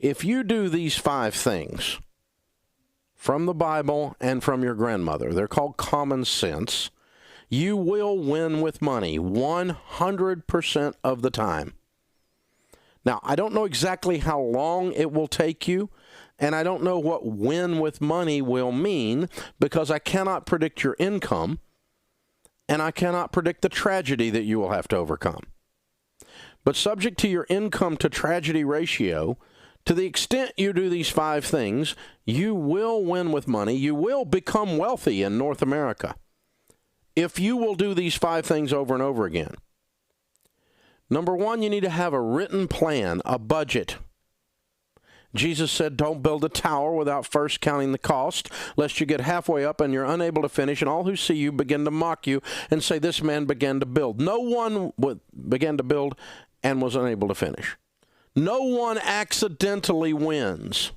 If you do these 5 things from the Bible and from your grandmother, they're called common sense, you will win with money 100% of the time. Now, I don't know exactly how long it will take you, and I don't know what win with money will mean because I cannot predict your income, and I cannot predict the tragedy that you will have to overcome. But subject to your income to tragedy ratio, to the extent you do these 5 things, you will win with money. You will become wealthy in North America if you will do these 5 things over and over again. Number 1, you need to have a written plan, a budget. Jesus said, don't build a tower without first counting the cost, lest you get halfway up and you're unable to finish, and all who see you begin to mock you and say, this man began to build. No one began to build and was unable to finish. No one accidentally wins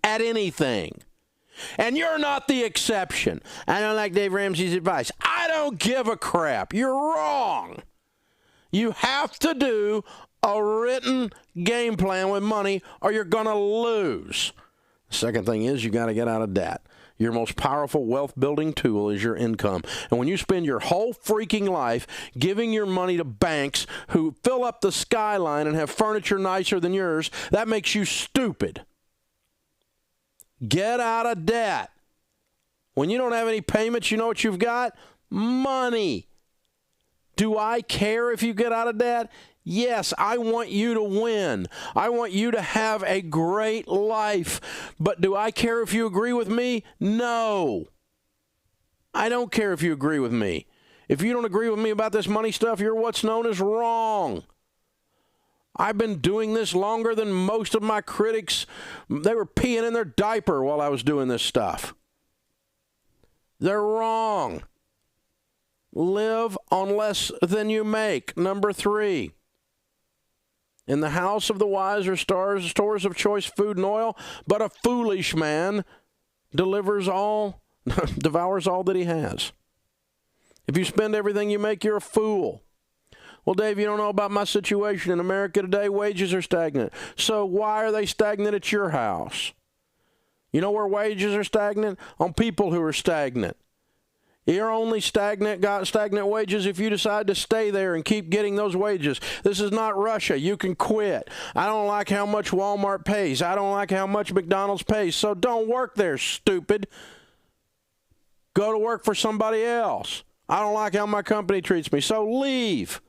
at anything. And you're not the exception. I don't like Dave Ramsey's advice. I don't give a crap. You're wrong. You have to do a written game plan with money or you're going to lose. The second thing is you got to get out of debt. Your most powerful wealth-building tool is your income. And when you spend your whole freaking life giving your money to banks who fill up the skyline and have furniture nicer than yours, that makes you stupid. Get out of debt. When you don't have any payments, you know what you've got? Money. Do I care if you get out of debt? Yes, I want you to win. I want you to have a great life. But do I care if you agree with me? No. I don't care if you agree with me. If you don't agree with me about this money stuff, you're what's known as wrong. I've been doing this longer than most of my critics. They were peeing in their diaper while I was doing this stuff. They're wrong. Live on less than you make. Number 3. In the house of the wise are stores of choice food and oil, but a foolish man devours all that he has. If you spend everything you make, you're a fool. Well, Dave, you don't know about my situation. In America today, wages are stagnant. So why are they stagnant at your house? You know where wages are stagnant? On people who are stagnant. You're only got stagnant wages if you decide to stay there and keep getting those wages. This is not Russia. You can quit. I don't like how much Walmart pays. I don't like how much McDonald's pays. So don't work there, stupid. Go to work for somebody else. I don't like how my company treats me. So leave.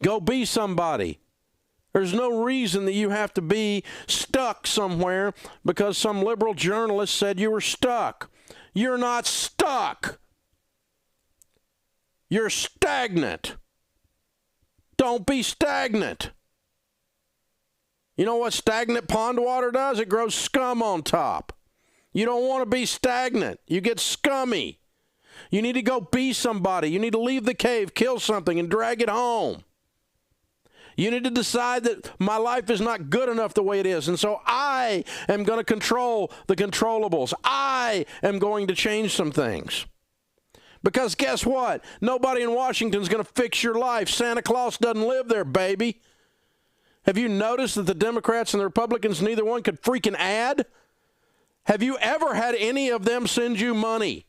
Go be somebody. There's no reason that you have to be stuck somewhere because some liberal journalist said you were stuck. You're not stuck. You're stagnant. Don't be stagnant. You know what stagnant pond water does? It grows scum on top. You don't want to be stagnant. You get scummy. You need to go be somebody. You need to leave the cave, kill something, and drag it home. You need to decide that my life is not good enough the way it is, and so I am going to control the controllables. I am going to change some things. Because guess what? Nobody in Washington is going to fix your life. Santa Claus doesn't live there, baby. Have you noticed that the Democrats and the Republicans, neither one could freaking add? Have you ever had any of them send you money?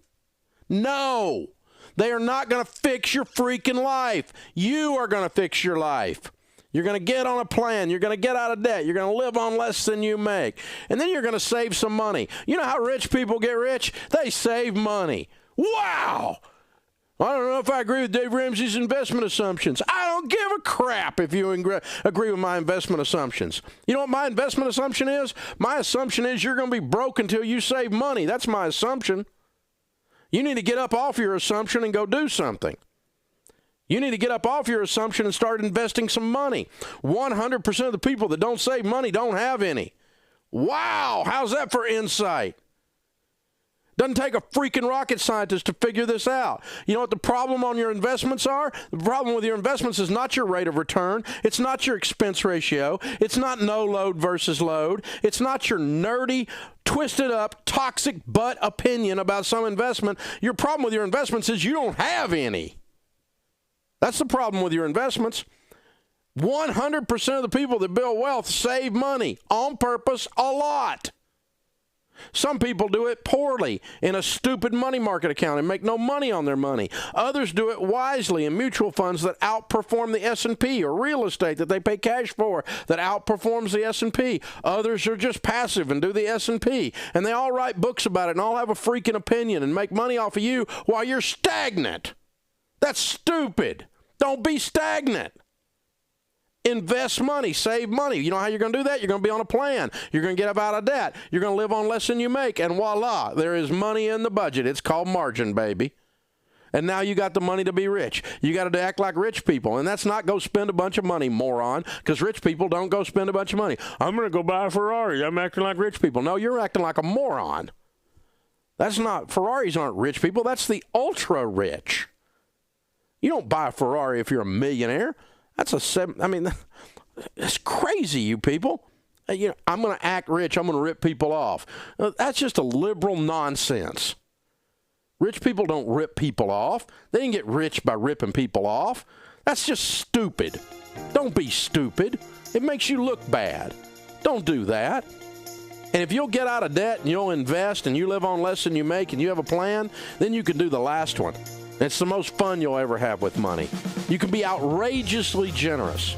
No. They are not going to fix your freaking life. You are going to fix your life. You're going to get on a plan. You're going to get out of debt. You're going to live on less than you make. And then you're going to save some money. You know how rich people get rich? They save money. Wow! I don't know if I agree with Dave Ramsey's investment assumptions. I don't give a crap if you agree with my investment assumptions. You know what my investment assumption is? My assumption is you're going to be broke until you save money. That's my assumption. You need to get up off your assumption and go do something. You need to get up off your assumption and start investing some money. 100% of the people that don't save money don't have any. Wow, how's that for insight? Doesn't take a freaking rocket scientist to figure this out. You know what the problem on your investments are? The problem with your investments is not your rate of return. It's not your expense ratio. It's not no load versus load. It's not your nerdy, twisted up, toxic butt opinion about some investment. Your problem with your investments is you don't have any. That's the problem with your investments. 100% of the people that build wealth save money on purpose a lot. Some people do it poorly in a stupid money market account and make no money on their money. Others do it wisely in mutual funds that outperform the S&P, or real estate that they pay cash for that outperforms the S&P. Others are just passive and do the S&P, and they all write books about it and all have a freaking opinion and make money off of you while you're stagnant. That's stupid. Don't be stagnant. Invest money, save money. You know how you're going to do that? You're going to be on a plan. You're going to get out of debt. You're going to live on less than you make. And voila, there is money in the budget. It's called margin, baby. And now you got the money to be rich. You got to act like rich people. And that's not go spend a bunch of money, moron, because rich people don't go spend a bunch of money. I'm going to go buy a Ferrari. I'm acting like rich people. No, you're acting like a moron. That's not, Ferraris aren't rich people. That's the ultra rich. You don't buy a Ferrari if you're a millionaire. That's that's crazy, you people. I'm going to act rich. I'm going to rip people off. That's just a liberal nonsense. Rich people don't rip people off. They didn't get rich by ripping people off. That's just stupid. Don't be stupid. It makes you look bad. Don't do that. And if you'll get out of debt and you'll invest and you live on less than you make and you have a plan, then you can do the last one. It's the most fun you'll ever have with money. You can be outrageously generous.